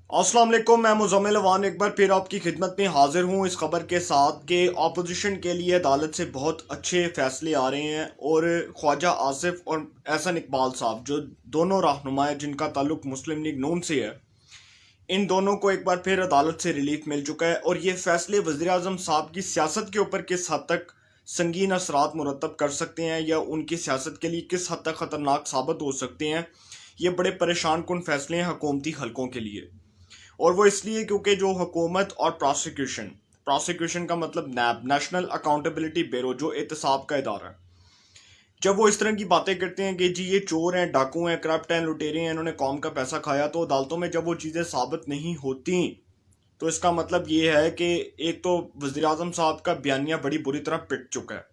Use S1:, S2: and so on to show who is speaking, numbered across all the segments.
S1: अस्सलाम वालेकुम। मैं मुज़म्मिल अवान एक बार फिर आपकी खिदमत में हाजिर हूँ इस खबर के साथ कि अपोजिशन के लिए अदालत से बहुत अच्छे फैसले आ रहे हैं और ख्वाजा आसिफ और एहसन इकबाल साहब जो दोनों रहनुमा हैं जिनका ताल्लुक मुस्लिम लीग नून से है, इन दोनों को एक बार फिर अदालत से रिलीफ मिल चुका है। और ये फैसले वज़ीर आज़म साहब की सियासत के ऊपर किस हद तक संगीन असरात मुरतब कर सकते हैं या उनकी सियासत के लिए किस हद तक ख़तरनाक साबित हो सकते हैं, ये बड़े परेशान कुन फैसले हैं हुकूमती हलकों के लिए। और वो इसलिए क्योंकि जो हुकूमत और प्रोसिक्यूशन प्रोसिक्यूशन का मतलब नैब, नेशनल अकाउंटेबिलिटी ब्यूरो, जो एहतसाब का इदारा है, जब वो इस तरह की बातें करते हैं कि जी ये चोर हैं, डाकू हैं, करप्ट हैं, लुटेरे हैं, इन्होंने कौम का पैसा खाया, तो अदालतों में जब वो चीज़ें साबित नहीं होती तो इसका मतलब ये है कि एक तो वज़ीर आज़म साहब का बयानिया बड़ी बुरी तरह पिट चुका है,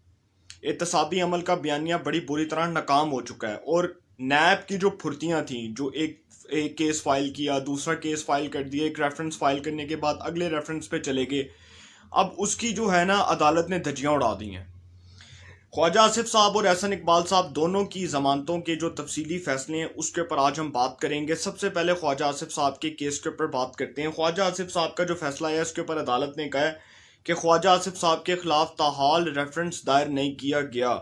S1: एहतसाबी अमल का बयानिया बड़ी बुरी तरह नाकाम हो चुका है। और नैब की जो फुर्तियाँ थी, जो एक केस फाइल किया, दूसरा केस फाइल कर दिया, एक रेफरेंस फाइल करने के बाद अगले रेफरेंस पे चले गए, अब उसकी जो है ना अदालत ने धज्जियाँ उड़ा दी हैं। ख्वाजा आसिफ साहब और एहसन इकबाल साहब दोनों की जमानतों के जो तफसीली फैसले हैं उसके ऊपर आज हम बात करेंगे। सबसे पहले ख्वाजा आसिफ साहब के केस के ऊपर बात करते हैं। ख्वाजा आसिफ साहब का जो फैसला है उसके ऊपर अदालत ने कहा है कि ख्वाजा आसिफ साहब के खिलाफ ताहाल रेफरेंस दायर नहीं किया गया।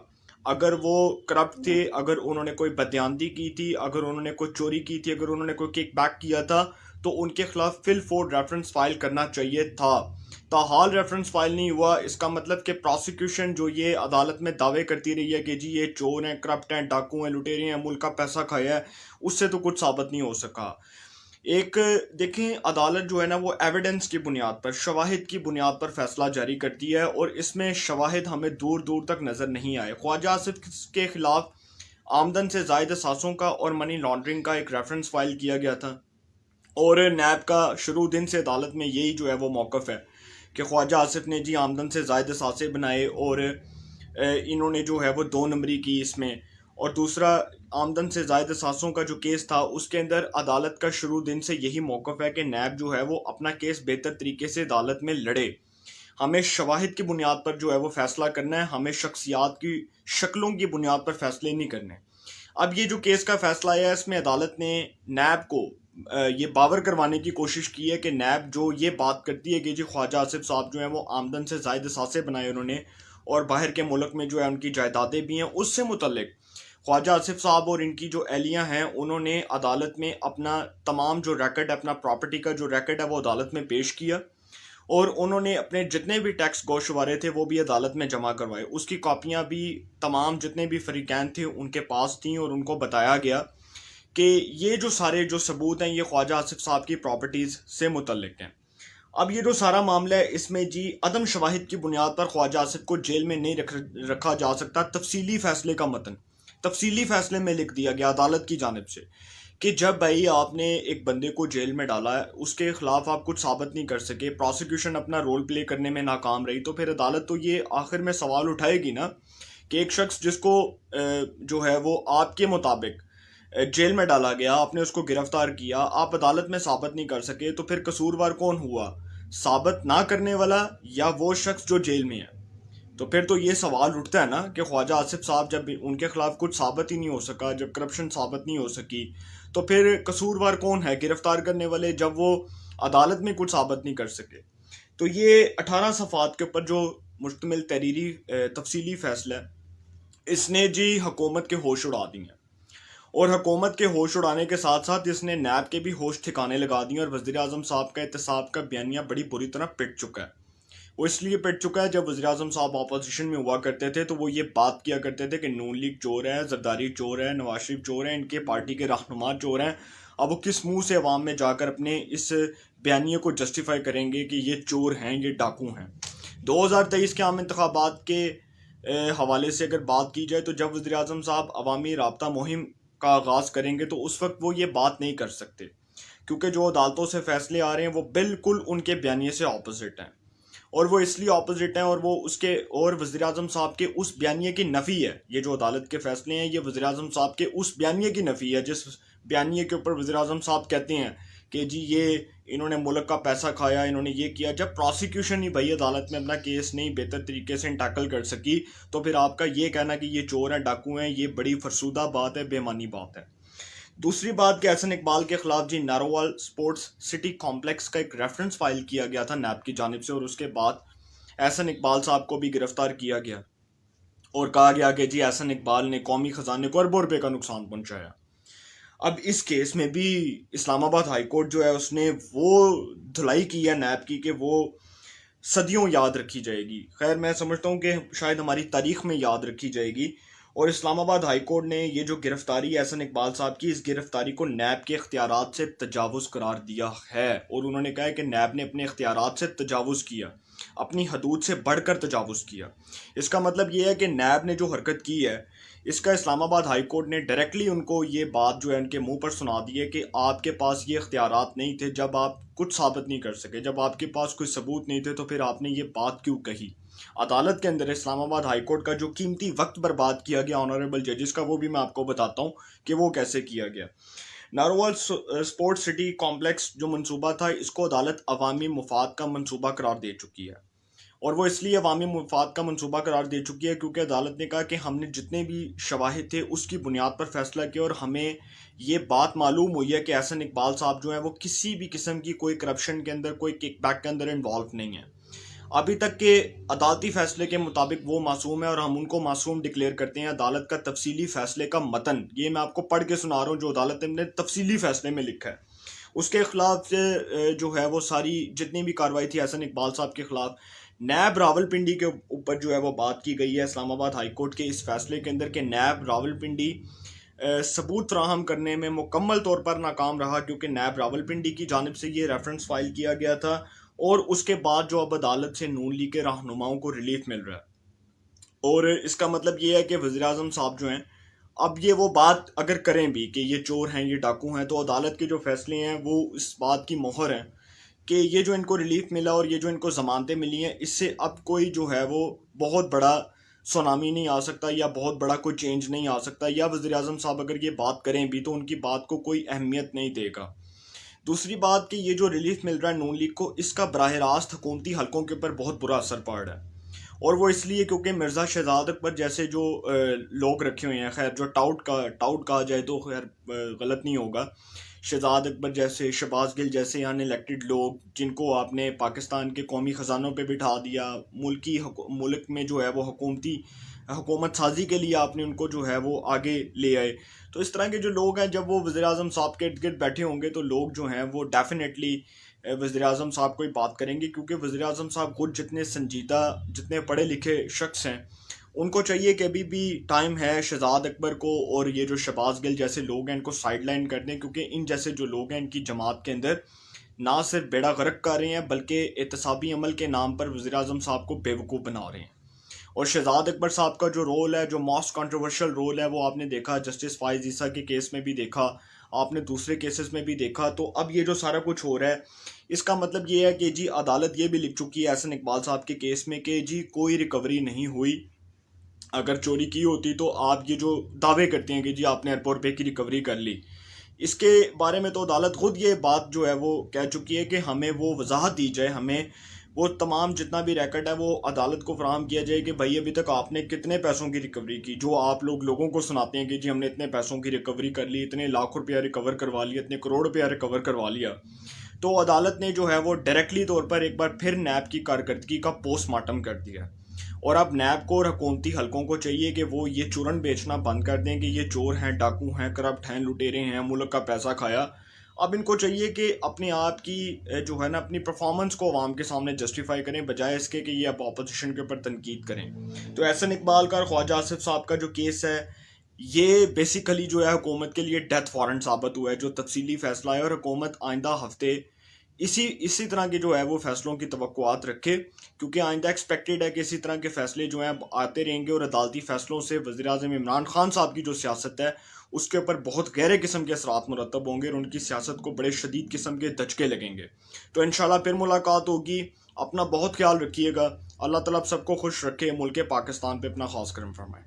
S1: अगर वो करप्ट थे, अगर उन्होंने कोई बदयानती की थी, अगर उन्होंने कोई चोरी की थी, अगर उन्होंने कोई किक बैक किया था, तो उनके खिलाफ फिल फोर रेफरेंस फाइल करना चाहिए था। ताहाल रेफरेंस फाइल नहीं हुआ, इसका मतलब कि प्रोसिक्यूशन जो ये अदालत में दावे करती रही है कि जी ये चोर हैं, करप्ट हैं, डाकू हैं, लुटेरे हैं, मुल्क का पैसा खाया है, उससे तो कुछ साबित नहीं हो सका। एक देखें, अदालत जो है ना वो एविडेंस की बुनियाद पर, शवाहिद की बुनियाद पर फैसला जारी करती है और इसमें शवाहिद हमें दूर दूर तक नज़र नहीं आए। ख्वाजा आसिफ के खिलाफ आमदन से जायद असासों का और मनी लॉन्ड्रिंग का एक रेफरेंस फाइल किया गया था और नैब का शुरू दिन से अदालत में यही जो है वो मौक़िफ़ है कि ख्वाजा आसिफ ने जी आमदन से जायद असासे बनाए और इन्होंने जो है वो 2 नंबरी की इसमें। और दूसरा, आमदन से जायद असासों का जो केस था उसके अंदर अदालत का शुरू दिन से यही मौक़िफ़ है कि नैब जो है वो अपना केस बेहतर तरीके से अदालत में लड़े। हमें शवाहिद की बुनियाद पर जो है वो फैसला करना है, हमें शख्सियात की शक्लों की बुनियाद पर फैसले नहीं करने। अब ये जो केस का फैसला आया है इसमें अदालत ने नैब को ये बावर करवाने की कोशिश की है कि नैब जो ये बात करती है कि जी ख्वाजा आसिफ साहब जो हैं वो आमदन से जायद असासे बनाए उन्होंने और बाहर के मुल्क में जो है उनकी जायदादें भी हैं, उससे मुतल्लिक ख्वाजा आसिफ साहब और इनकी जो एहलियाँ हैं उन्होंने अदालत में अपना तमाम जो रैकेट, अपना प्रॉपर्टी का जो रैकेट है वो अदालत में पेश किया और उन्होंने अपने जितने भी टैक्स गोशवारे थे वो भी अदालत में जमा करवाए। उसकी कॉपियाँ भी तमाम जितने भी फरीकैन थे उनके पास थीं और उनको बताया गया कि ये जो सारे जो सबूत हैं ये ख्वाजा आसिफ साहब की प्रॉपर्टीज़ से मुतल्लिक हैं। अब ये जो सारा मामला है इसमें जी अदम शवाहिद की बुनियाद पर ख्वाजा आसिफ को जेल में नहीं रखा जा सकता। तफसीली फ़ैसले का मतन तफसीली फ़ैसले में लिख दिया गया अदालत की जानिब से कि जब भाई आपने एक बंदे को जेल में डाला है, उसके खिलाफ आप कुछ साबित नहीं कर सके, प्रोसिक्यूशन अपना रोल प्ले करने में नाकाम रही, तो फिर अदालत तो ये आखिर में सवाल उठाएगी ना कि एक शख्स जिसको जो है वो आपके मुताबिक जेल में डाला गया, आपने उसको गिरफ्तार किया, आप अदालत में साबित नहीं कर सके, तो फिर कसूरवार कौन हुआ, साबित ना करने वाला या वो शख्स जो जेल में है? तो फिर तो ये सवाल उठता है ना कि ख्वाजा आसिफ साहब जब उनके खिलाफ कुछ साबित ही नहीं हो सका, जब करप्शन साबित नहीं हो सकी, तो फिर कसूरवार कौन है, गिरफ्तार करने वाले, जब वो अदालत में कुछ साबित नहीं कर सके। तो ये 18 सफ़ात के ऊपर जो मुश्तमिल तहरीरी तफसीली फ़ैसला है इसने जी हुकूमत के होश उड़ा दिए हैं और हुकूमत के होश उड़ाने के साथ साथ इसने नैब के भी होश ठिकाने लगा दिए और वज़ीर आज़म साहब का एहतसाब का बयानिया बड़ी बुरी तरह पिट चुका है। वो इसलिए पिट चुका है, जब वज़ीर आज़म साहब अपोजिशन में हुआ करते थे तो वो ये बात किया करते थे कि नून लीग चोर है, जरदारी चोर है, नवाज शरीफ चोर है, इनके पार्टी के रहनुमा चोर हैं। अब वो किस मुंह से अवाम में जाकर अपने इस बयानिए को जस्टिफाई करेंगे कि ये चोर हैं, ये डाकू हैं। 2023 के आम इंतखाबात के हवाले से अगर बात की जाए तो जब वज़ीर आज़म साहब अवामी राब्ता मुहिम का आगाज़ करेंगे तो उस वक्त वो ये बात नहीं कर सकते क्योंकि जो अदालतों से फैसले आ रहे हैं वो बिल्कुल उनके बयानिए से ऑपोजिट हैं और वो इसलिए ऑपोजिट हैं और वो उसके और वज़ीर आज़म साहब के उस बयानिए की नफ़ी है। ये जो अदालत के फैसले हैं ये वज़ीर आज़म साहब के उस बयानिए की नफ़ी है जिस बयानिए के ऊपर वज़ीर आज़म साहब कहते हैं कि जी ये इन्होंने मुल्क का पैसा खाया, इन्होंने ये किया। जब प्रोसिक्यूशन ही भाई अदालत में अपना केस नहीं बेहतर तरीके से टैकल कर सकी तो फिर आपका ये कहना कि ये चोर हैं, डाकू हैं, ये बड़ी फरसूदा बात है, बेमानी बात है। دوسری بات کہ احسن اقبال کے خلاف جی نارووال اسپورٹس سٹی کمپلیکس کا ایک ریفرنس فائل کیا گیا تھا نیب کی جانب سے، اور اس کے بعد احسن اقبال صاحب کو بھی گرفتار کیا گیا اور کہا گیا کہ جی احسن اقبال نے قومی خزانے کو اربوں روپے کا نقصان پہنچایا۔ اب اس کیس میں بھی اسلام آباد ہائی کورٹ جو ہے اس نے وہ دھلائی کی ہے نیب کی کہ وہ صدیوں یاد رکھی جائے گی۔ خیر میں سمجھتا ہوں کہ شاید ہماری تاریخ میں یاد رکھی جائے گی، اور اسلام آباد ہائی کورٹ نے یہ جو گرفتاری ہے احسن اقبال صاحب کی، اس گرفتاری کو نیب کے اختیارات سے تجاوز قرار دیا ہے، اور انہوں نے کہا ہے کہ نیب نے اپنے اختیارات سے تجاوز کیا، اپنی حدود سے بڑھ کر تجاوز کیا۔ اس کا مطلب یہ ہے کہ نیب نے جو حرکت کی ہے اس کا اسلام آباد ہائی کورٹ نے ڈائریکٹلی ان کو یہ بات جو ہے ان کے منہ پر سنا دی ہے کہ آپ کے پاس یہ اختیارات نہیں تھے جب آپ کچھ ثابت نہیں کر سکے، جب آپ کے پاس کوئی ثبوت نہیں تھے تو پھر آپ نے یہ بات کیوں کہی۔ عدالت کے اندر اسلام آباد ہائی کورٹ کا جو قیمتی وقت برباد کیا گیا آنریبل ججز کا، وہ بھی میں آپ کو بتاتا ہوں کہ وہ کیسے کیا گیا۔ نارووال اسپورٹ سٹی کمپلیکس جو منصوبہ تھا اس کو عدالت عوامی مفاد کا منصوبہ قرار دے چکی ہے، اور وہ اس لیے عوامی مفاد کا منصوبہ قرار دے چکی ہے کیونکہ عدالت نے کہا کہ ہم نے جتنے بھی شواہد تھے اس کی بنیاد پر فیصلہ کیا، اور ہمیں یہ بات معلوم ہوئی ہے کہ احسن اقبال صاحب جو ہیں وہ کسی بھی قسم کی کوئی کرپشن کے اندر، کوئی کک بیک کے اندر انوالو نہیں ہے۔ ابھی تک کے عدالتی فیصلے کے مطابق وہ معصوم ہے، اور ہم ان کو معصوم ڈکلیئر کرتے ہیں۔ عدالت کا تفصیلی فیصلے کا متن یہ میں آپ کو پڑھ کے سنا رہا ہوں جو عدالت نے تفصیلی فیصلے میں لکھا ہے۔ اس کے خلاف جو ہے وہ ساری جتنی بھی کارروائی تھی احسن اقبال صاحب کے خلاف، نیب راولپنڈی کے اوپر جو ہے وہ بات کی گئی ہے اسلام آباد ہائی کورٹ کے اس فیصلے کے اندر کہ نیب راولپنڈی ثبوت فراہم کرنے میں مکمل طور پر ناکام رہا، کیونکہ نیب راولپنڈی کی جانب سے یہ ریفرنس فائل کیا گیا تھا، اور اس کے بعد جو اب عدالت سے نون لیگ کے رہنماؤں کو ریلیف مل رہا ہے۔ اور اس کا مطلب یہ ہے کہ وزیراعظم صاحب جو ہیں اب یہ وہ بات اگر کریں بھی کہ یہ چور ہیں، یہ ڈاکو ہیں، تو عدالت کے جو فیصلے ہیں وہ اس بات کی مہر ہیں کہ یہ جو ان کو ریلیف ملا اور یہ جو ان کو ضمانتیں ملی ہیں، اس سے اب کوئی جو ہے وہ بہت بڑا سونامی نہیں آ سکتا، یا بہت بڑا کوئی چینج نہیں آ سکتا، یا وزیراعظم صاحب اگر یہ بات کریں بھی تو ان کی بات کو کوئی اہمیت نہیں دے گا۔ دوسری بات کہ یہ جو ریلیف مل رہا ہے نون لیگ کو، اس کا براہ راست حکومتی حلقوں کے اوپر بہت برا اثر پڑ رہا ہے، اور وہ اس لیے کیونکہ مرزا شہزاد اکبر جیسے جو لوگ رکھے ہوئے ہیں، خیر جو ٹاؤٹ کہا جائے تو خیر غلط نہیں ہوگا، شہزاد اکبر جیسے، شہباز گل جیسے ان الیکٹڈ لوگ جن کو آپ نے پاکستان کے قومی خزانوں پہ بٹھا دیا، ملک میں جو ہے وہ حکومت سازی کے لیے آپ نے ان کو جو ہے وہ آگے لے آئے، تو اس طرح کے جو لوگ ہیں جب وہ وزیراعظم صاحب کے ارد گرد بیٹھے ہوں گے تو لوگ جو ہیں وہ ڈیفینیٹلی وزیراعظم صاحب کو ہی بات کریں گے، کیونکہ وزیراعظم صاحب خود جتنے سنجیدہ، جتنے پڑھے لکھے شخص ہیں، ان کو چاہیے کہ ابھی بھی ٹائم ہے شہزاد اکبر کو اور یہ جو شہباز گل جیسے لوگ ہیں ان کو سائڈ لائن کر دیں، کیونکہ ان جیسے جو لوگ ہیں ان کی جماعت کے اندر نہ صرف بیڑا غرق کر رہے ہیں بلکہ احتسابی عمل کے نام پر وزیراعظم صاحب کو بیوقوف بنا رہے ہیں۔ اور شہزاد اکبر صاحب کا جو رول ہے، جو موسٹ کنٹروورشل رول ہے، وہ آپ نے دیکھا جسٹس فائز عیسیٰ کے کیس میں بھی دیکھا، آپ نے دوسرے کیسز میں بھی دیکھا، تو اب یہ جو سارا کچھ ہو رہا ہے اس کا مطلب یہ ہے کہ جی عدالت یہ بھی لکھ چکی ہے احسن اقبال صاحب کے کیس میں کہ جی کوئی ریکوری نہیں ہوئی، اگر چوری کی ہوتی تو آپ یہ جو دعوے کرتے ہیں کہ جی آپ نے اربوں روپے کی ریکوری کر لی، اس کے بارے میں تو عدالت خود یہ بات جو ہے وہ کہہ چکی ہے کہ ہمیں وہ وضاحت دی جائے، ہمیں وہ تمام جتنا بھی ریکارڈ ہے وہ عدالت کو فراہم کیا جائے کہ بھائی ابھی تک آپ نے کتنے پیسوں کی ریکوری کی، جو آپ لوگوں کو سناتے ہیں کہ جی ہم نے اتنے پیسوں کی ریکوری کر لی، اتنے لاکھ روپیہ ریکور کروا لیا، اتنے کروڑ روپیہ ریکور کروا لیا۔ تو عدالت نے جو ہے وہ ڈائریکٹلی طور پر ایک بار پھر نیب کی کارکردگی کا پوسٹ مارٹم کر دیا، اور اب نیب کو اور حکومتی حلقوں کو چاہیے کہ وہ یہ چورن بیچنا بند کر دیں کہ یہ چور ہیں، ڈاکو ہیں، کرپٹ ہیں، لٹیرے ہیں، ملک کا پیسہ کھایا۔ اب ان کو چاہیے کہ اپنے آپ کی جو ہے نا اپنی پرفارمنس کو عوام کے سامنے جسٹیفائی کریں، بجائے اس کے کہ یہ اب اپوزیشن کے اوپر تنقید کریں۔ تو احسن اقبال کا اور خواجہ آصف صاحب کا جو کیس ہے یہ بیسیکلی جو ہے حکومت کے لیے ڈیتھ وارنٹ ثابت ہوا ہے، جو تفصیلی فیصلہ ہے، اور حکومت آئندہ ہفتے اسی طرح کے جو ہے وہ فیصلوں کی توقعات رکھے، کیونکہ آئندہ ایکسپیکٹڈ ہے کہ اسی طرح کے فیصلے جو ہیں آتے رہیں گے، اور عدالتی فیصلوں سے وزیراعظم عمران خان صاحب کی جو سیاست ہے اس کے اوپر بہت گہرے قسم کے اثرات مرتب ہوں گے، اور ان کی سیاست کو بڑے شدید قسم کے دھچکے لگیں گے۔ تو انشاءاللہ پھر ملاقات ہوگی، اپنا بہت خیال رکھیے گا، اللہ تعالیٰ سب کو خوش رکھے، ملک پاکستان پہ اپنا خاص کرم فرمائے۔